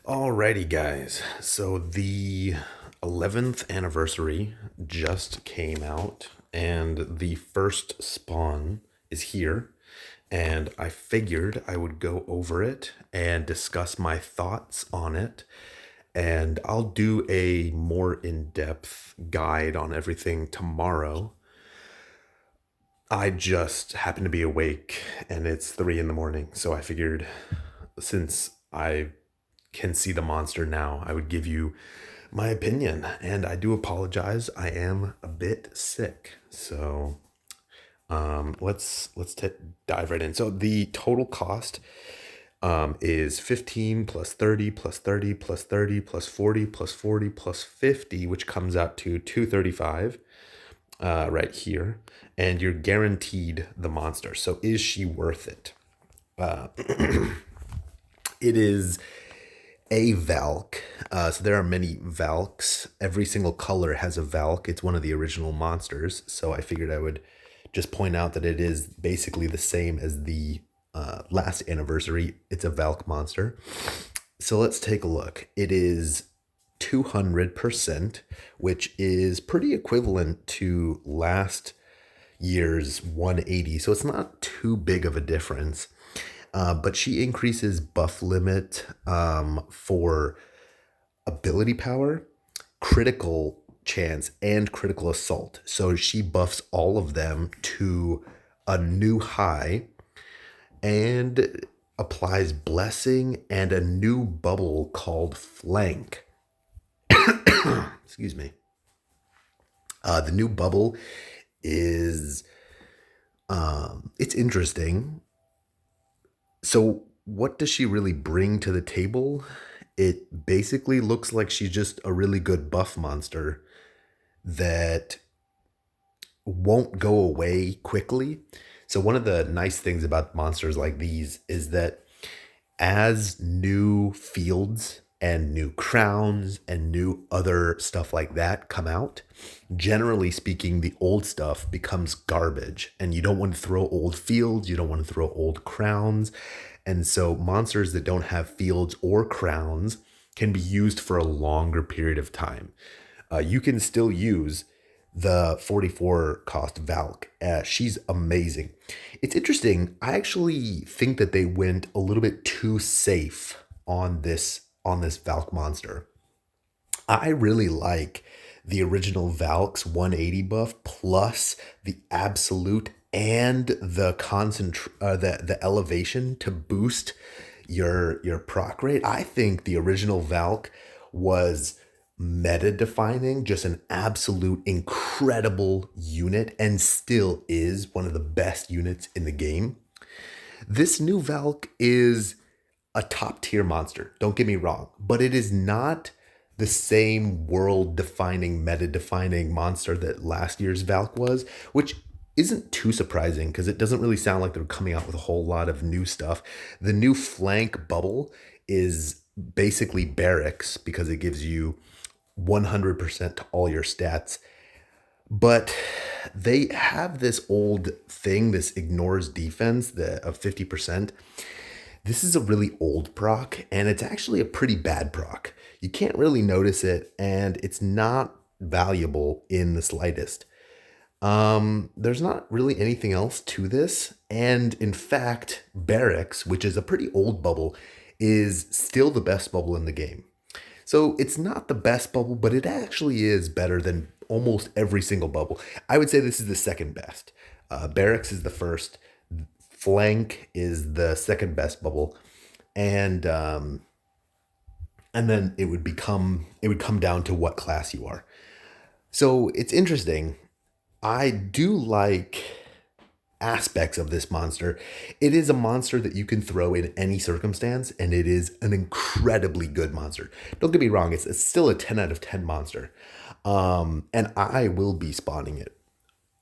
Alrighty, guys. So the 11th anniversary just came out, and the first spawn is here. And I figured I would go over it and discuss my thoughts on it. And I'll do a more in depth guide on everything tomorrow. I just happen to be awake and it's 3 in the morning. So I figured since I can see the monster now, I would give you my opinion. And I do apologize. I am a bit sick. So let's dive right in. So the total cost is 15 plus 30 plus 30 plus 30 plus 40 plus 40 plus 50, which comes out to 235 right here. And you're guaranteed the monster. So is she worth it? It is a Valk. So there are many Valks. Every single color has a Valk. It's one of the original monsters. So I figured I would just point out that it is basically the same as the last anniversary. It's a Valk monster. So let's take a look. It is 200%, which is pretty equivalent to last year's 180. So it's not too big of a difference. But she increases buff limit for ability power, critical chance, and critical assault. So she buffs all of them to a new high and applies blessing and a new bubble called flank. Excuse me. The new bubble is it's interesting. So what does she really bring to the table? It basically looks like she's just a really good buff monster that won't go away quickly. So one of the nice things about monsters like these is that as new fields and new crowns and new other stuff like that come out, generally speaking, the old stuff becomes garbage. And you don't want to throw old fields, you don't want to throw old crowns. And so monsters that don't have fields or crowns can be used for a longer period of time. You can still use the 44 cost Valk. She's amazing. It's interesting. I actually think that they went a little bit too safe on this Valk monster. I really like the original Valk's 180 buff plus the absolute and the the elevation to boost your proc rate. I think the original Valk was meta defining, just an absolute incredible unit, and still is one of the best units in the game. This new Valk is a top tier monster, don't get me wrong, but it is not the same world defining, meta defining monster that last year's Valk was, which isn't too surprising because it doesn't really sound like they're coming out with a whole lot of new stuff. The new flank bubble is basically barracks because it gives you 100% to all your stats. But they have this old thing, this ignores defense of 50%. This is a really old proc, and it's actually a pretty bad proc. You can't really notice it, and it's not valuable in the slightest. There's not really anything else to this. And in fact, Barracks, which is a pretty old bubble, is still the best bubble in the game. So it's not the best bubble, but it actually is better than almost every single bubble. I would say this is the second best. Barracks is the first. Flank is the second best bubble, and then it would come down to what class you are. So it's interesting. I do like aspects of this monster. It is a monster that you can throw in any circumstance, and it is an incredibly good monster. Don't get me wrong, it's still a 10 out of 10 monster. And I will be spawning it.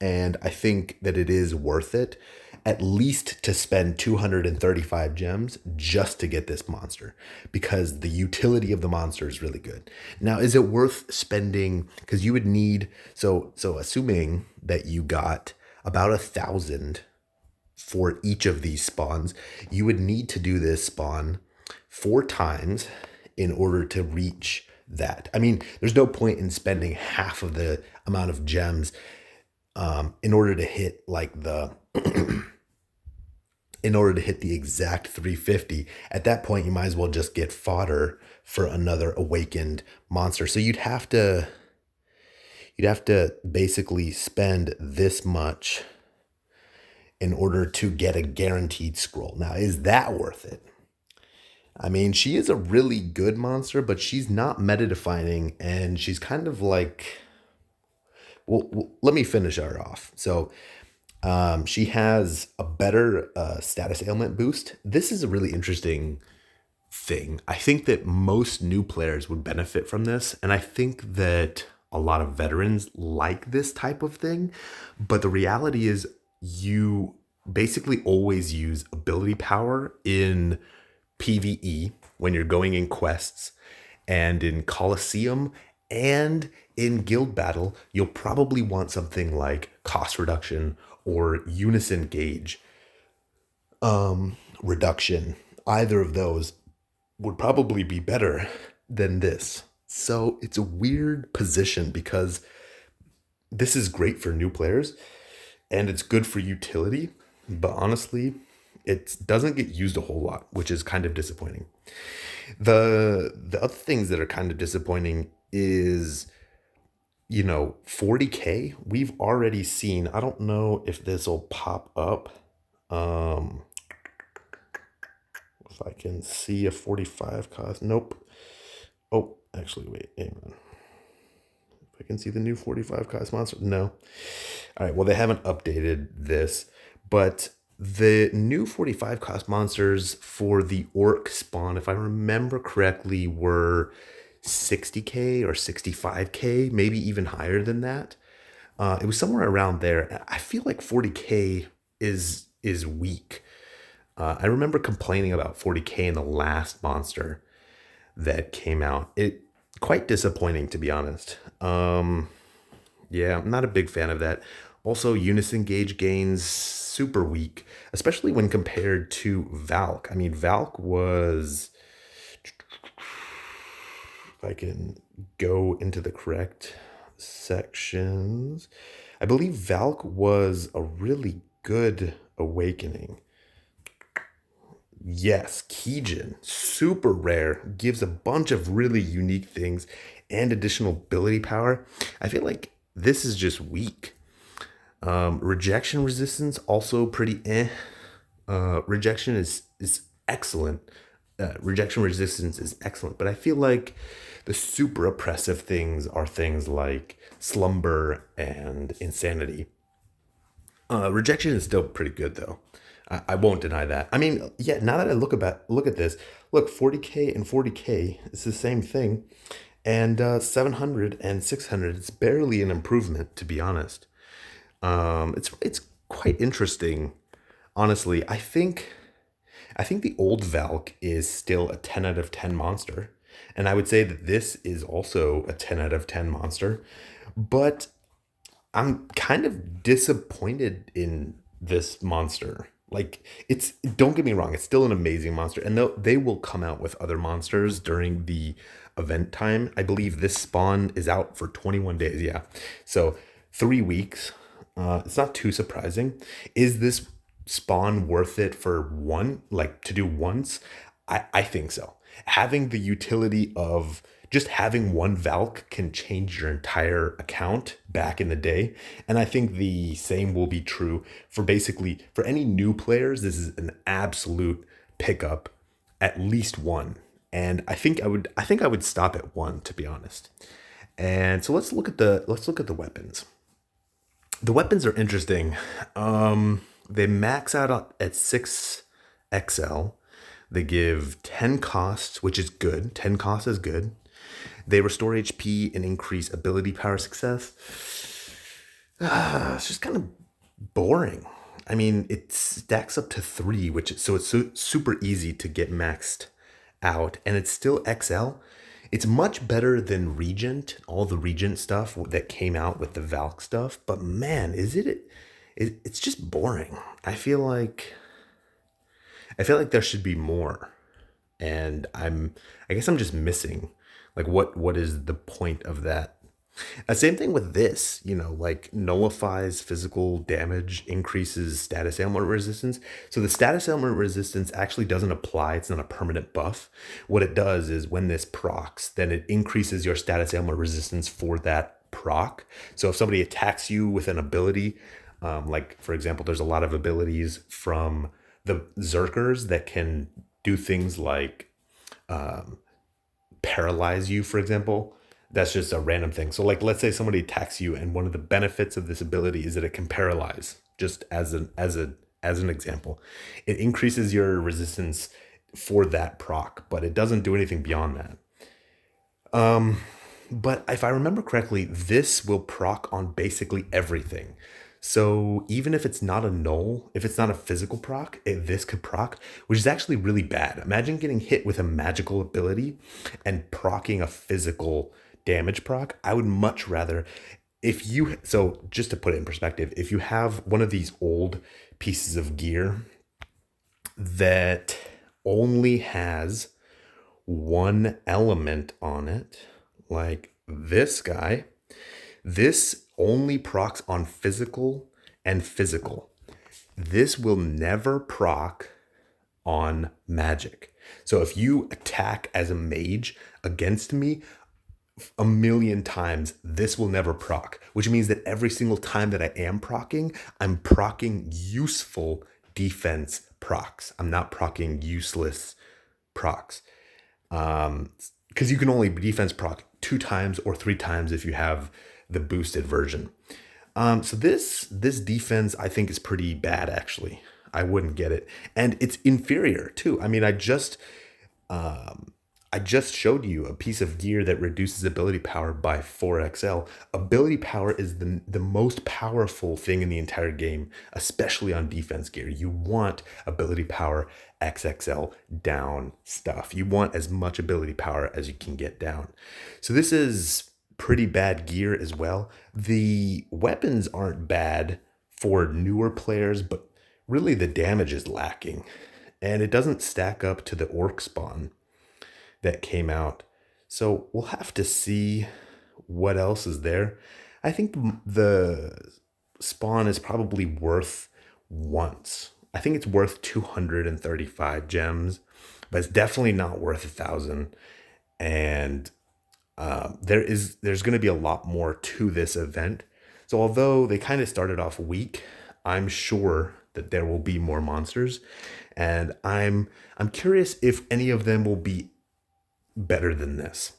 And I think that it is worth it, at least to spend 235 gems just to get this monster, because the utility of the monster is really good. Now, is it worth spending? Because you would need, so assuming that you got about 1,000 for each of these spawns, you would need to do this spawn 4 times in order to reach that. I mean, there's no point in spending half of the amount of gems in order to hit like the in order to hit the exact 350. At that point, you might as well just get fodder for another awakened monster. So you'd have to basically spend this much in order to get a guaranteed scroll. Now, is that worth it? I mean, she is a really good monster, but she's not meta defining, and she's kind of like, well, let me finish her off. So, she has a better status ailment boost. This is a really interesting thing. I think that most new players would benefit from this, and I think that a lot of veterans like this type of thing. But the reality is, you basically always use ability power in PvE when you're going in quests, and in Coliseum, and in guild battle. You'll probably want something like cost reduction or Unison gauge reduction. Either of those would probably be better than this. So it's a weird position because this is great for new players and it's good for utility, but honestly, it doesn't get used a whole lot, which is kind of disappointing. The other things that are kind of disappointing is, 40K. We've already seen, I don't know if this will pop up. If I can see a 45 cost. Nope. Oh, actually, wait. Hang on. If I can see the new 45 cost monster. No. All right. Well, they haven't updated this, but the new 45 cost monsters for the orc spawn, if I remember correctly, were 60K or 65K, maybe even higher than that. It was somewhere around there. I feel like 40K is weak. I remember complaining about 40K in the last monster that came out. It quite disappointing, to be honest. Yeah, I'm not a big fan of that. Also, Unison gauge gains super weak, especially when compared to Valk. I mean, Valk was, if I can go into the correct sections, I believe Valk was a really good awakening. Yes, Keijin, super rare, gives a bunch of really unique things and additional ability power. I feel like this is just weak. Rejection resistance, also pretty eh. Rejection is excellent. Rejection resistance is excellent, but I feel like the super oppressive things are things like slumber and insanity. Rejection is still pretty good though. I won't deny that. I mean, yeah. Now that I look at this, look, 40K and 40K is the same thing, and 700 and 600. It's barely an improvement, to be honest. It's quite interesting, honestly. I think the old Valk is still a 10 out of 10 monster, and I would say that this is also a 10 out of 10 monster, but I'm kind of disappointed in this monster. Like, don't get me wrong, it's still an amazing monster, and they will come out with other monsters during the event time. I believe this spawn is out for 21 days. Yeah, so 3 weeks. It's not too surprising. Is this spawn worth it for one, like to do once? I think so. Having the utility of just having one Valk can change your entire account back in the day. And I think the same will be true for any new players. This is an absolute pickup, at least one. And I think I would stop at one, to be honest. And so let's look at the weapons. The weapons are interesting. They max out at 6XL. They give 10 costs, which is good. 10 costs is good. They restore HP and increase ability power success. It's just kind of boring. I mean, it stacks up to 3, so it's super easy to get maxed out, and it's still XL. It's much better than Regent, all the Regent stuff that came out with the Valk stuff. But man, it's just boring. I feel like there should be more. And I guess I'm just missing, like, what is the point of that? Same thing with this, like nullifies physical damage, increases status ailment resistance. So the status ailment resistance actually doesn't apply. It's not a permanent buff. What it does is when this procs, then it increases your status ailment resistance for that proc. So if somebody attacks you with an ability, like for example, there's a lot of abilities from the Zerkers that can do things like paralyze you, for example. That's just a random thing. So like, let's say somebody attacks you, and one of the benefits of this ability is that it can paralyze. Just as an example, it increases your resistance for that proc, but it doesn't do anything beyond that. But if I remember correctly, this will proc on basically everything. So even if it's not a null, if it's not a physical proc, this could proc, which is actually really bad. Imagine getting hit with a magical ability and procking a physical damage proc. I would much rather, so just to put it in perspective, if you have one of these old pieces of gear that only has one element on it, like this guy, this only procs on physical and physical. This will never proc on magic. So if you attack as a mage against me a million times, this will never proc, which means that every single time that I am procking, I'm procking useful defense procs. I'm not procking useless procs. Because you can only defense proc 2 times or 3 times if you have the boosted version. So this defense I think is pretty bad actually. I wouldn't get it, and it's inferior too. I mean, I just showed you a piece of gear that reduces ability power by 4xl. Ability power is the most powerful thing in the entire game, especially on defense gear. You want ability power XXL down stuff. You want as much ability power as you can get down. So this is pretty bad gear as well. The weapons aren't bad for newer players, but really the damage is lacking. And it doesn't stack up to the orc spawn that came out. So we'll have to see what else is there. I think the spawn is probably worth once. I think it's worth 235 gems, but it's definitely not worth 1,000. And there's going to be a lot more to this event. So although they kind of started off weak, I'm sure that there will be more monsters, and I'm curious if any of them will be better than this.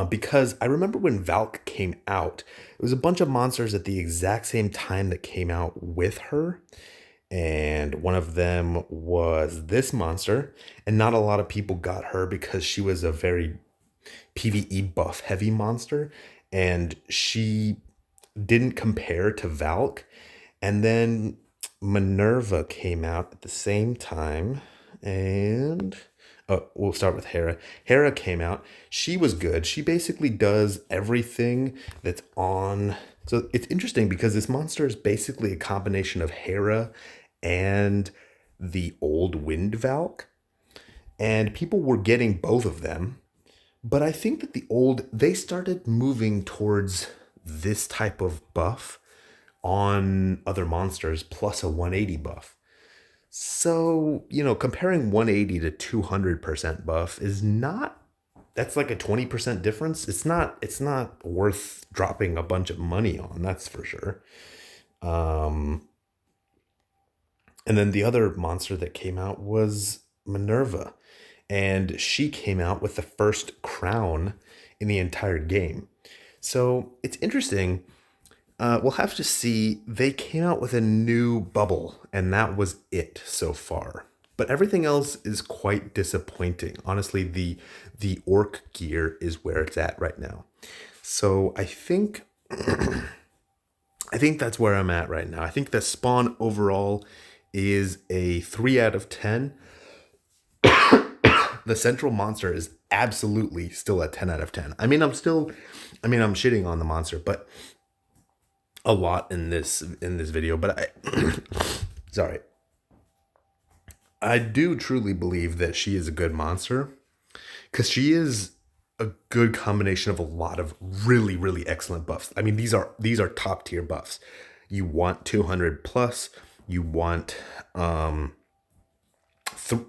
Because I remember when Valk came out, it was a bunch of monsters at the exact same time that came out with her. And one of them was this monster. And not a lot of people got her because she was a very PvE buff heavy monster. And she didn't compare to Valk. And then Minerva came out at the same time. And we'll start with Hera. Hera came out. She was good. She basically does everything that's on. So it's interesting because this monster is basically a combination of Hera and the old Wind Valk. And people were getting both of them. But I think that they started moving towards this type of buff on other monsters plus a 180 buff. So, comparing 180 to 200% buff is not, that's like a 20% difference. It's not worth dropping a bunch of money on, that's for sure. And then the other monster that came out was Minerva, and she came out with the first crown in the entire game. So it's interesting. We'll have to see. They came out with a new bubble, and that was it so far. But everything else is quite disappointing. Honestly, the orc gear is where it's at right now. So I think that's where I'm at right now. I think the spawn overall is a 3 out of 10. The central monster is absolutely still a 10 out of 10. I'm shitting on the monster, but a lot in this video, but sorry. I do truly believe that she is a good monster because she is a good combination of a lot of really, really excellent buffs. I mean, these are top tier buffs. You want 200 plus. You want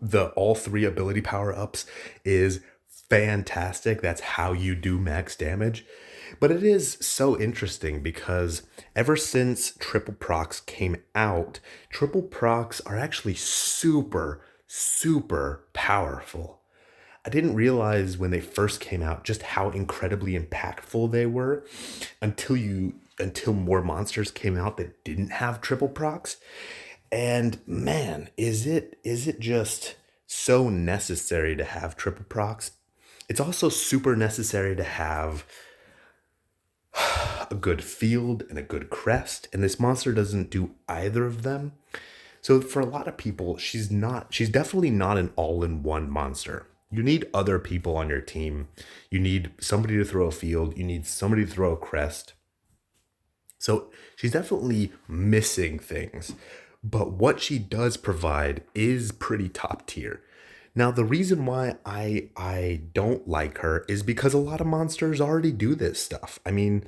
the all three ability power ups is fantastic. That's how you do max damage. But it is so interesting because ever since triple procs came out, triple procs are actually super, super powerful. I didn't realize when they first came out just how incredibly impactful they were until more monsters came out that didn't have triple procs. And man, is it just so necessary to have triple procs? It's also super necessary to have a good field and a good crest, and this monster doesn't do either of them. So for a lot of people, she's definitely not an all-in-one monster. You need other people on your team. You need somebody to throw a field, you need somebody to throw a crest. So she's definitely missing things. But what she does provide is pretty top tier. Now, the reason why I don't like her is because a lot of monsters already do this stuff. I mean,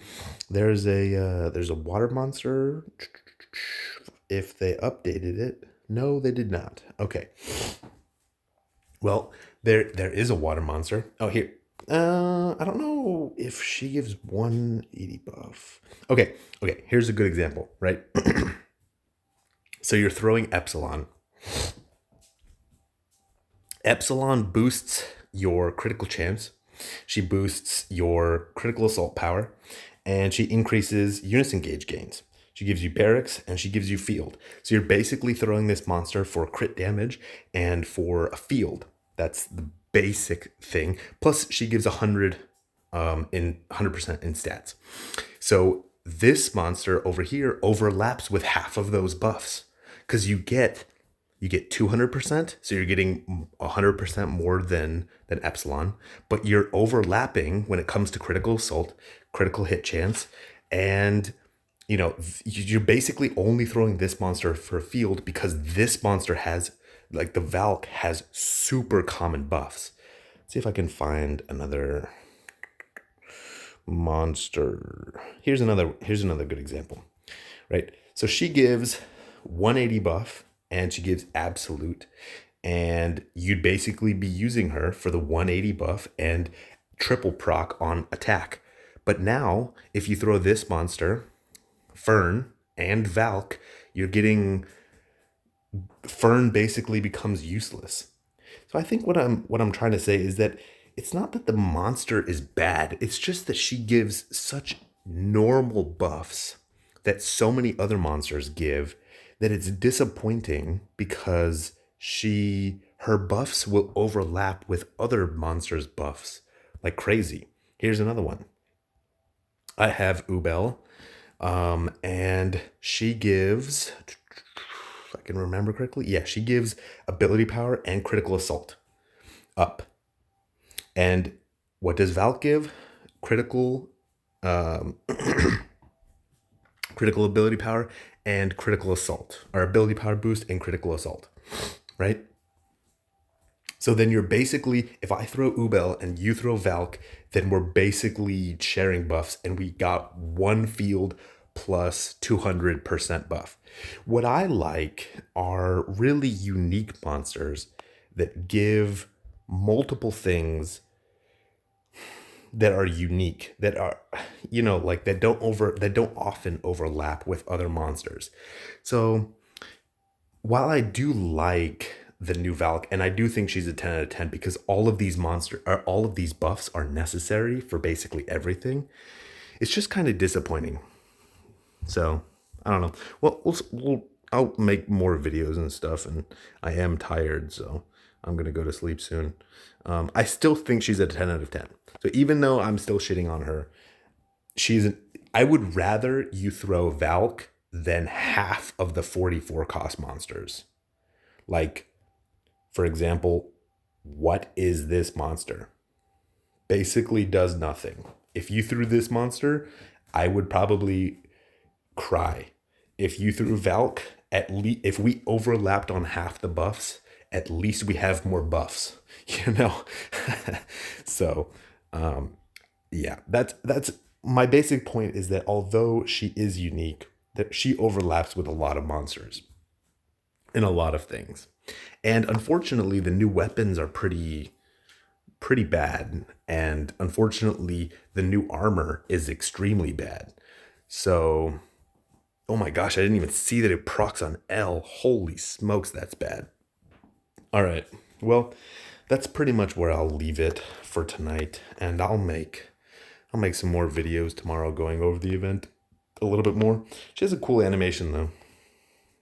there's a water monster. If they updated it, no, they did not. Okay, well, there is a water monster. Oh, here. I don't know if she gives 180 buff. Okay. Here's a good example, right? So you're throwing Epsilon. Epsilon boosts your critical chance. She boosts your critical assault power, and she increases Unison gauge gains. She gives you barracks and she gives you field. So you're basically throwing this monster for crit damage and for a field. That's the basic thing. Plus, she gives 100 in 100% in stats. So this monster over here overlaps with half of those buffs because you get 200%, so you're getting 100% more than Epsilon, but you're overlapping when it comes to critical assault, critical hit chance, and you're basically only throwing this monster for a field because this monster has, like, the Valk has super common buffs. Let's see if I can find another monster. Here's another good example, right? So she gives 180 buff and she gives absolute, and you'd basically be using her for the 180 buff and triple proc on attack. But now, if you throw this monster, Fern and Valk, you're getting Fern basically becomes useless. So I think what I'm trying to say is that it's not that the monster is bad. It's just that she gives such normal buffs that so many other monsters give that it's disappointing because her buffs will overlap with other monsters' buffs like crazy. Here's another one. I have Ubel, and she gives, if I can remember correctly, yeah, she gives ability power and critical assault up. And what does Valk give? Critical, um, critical ability power and critical assault, or ability power boost and critical assault, right? So then you're basically, if I throw Ubel and you throw Valk, then we're basically sharing buffs and we got one field plus 200% buff. What I like are really unique monsters that give multiple things that are unique, that are, like, that don't often overlap with other monsters. So while I do like the new Valk, and I do think she's a 10 out of 10 because all of these buffs are necessary for basically everything, it's just kind of disappointing. So I don't know. Well, I'll make more videos and stuff, and I am tired, so I'm gonna go to sleep soon. I still think she's a 10 out of 10. So even though I'm still shitting on her, I would rather you throw Valk than half of the 44 cost monsters. Like, for example, what is this monster? Basically does nothing. If you threw this monster, I would probably cry. If you threw Valk, at least if we overlapped on half the buffs, at least we have more buffs, you know? So, yeah, that's my basic point is that although she is unique, that she overlaps with a lot of monsters in a lot of things. And unfortunately, the new weapons are pretty bad, and unfortunately, the new armor is extremely bad. So, oh my gosh, I didn't even see that it procs on L. Holy smokes, that's bad. All right. Well, that's pretty much where I'll leave it for tonight, and I'll make some more videos tomorrow going over the event a little bit more. She has a cool animation though.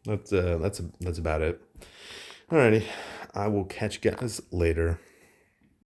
That's about it. Alrighty, I will catch you guys later.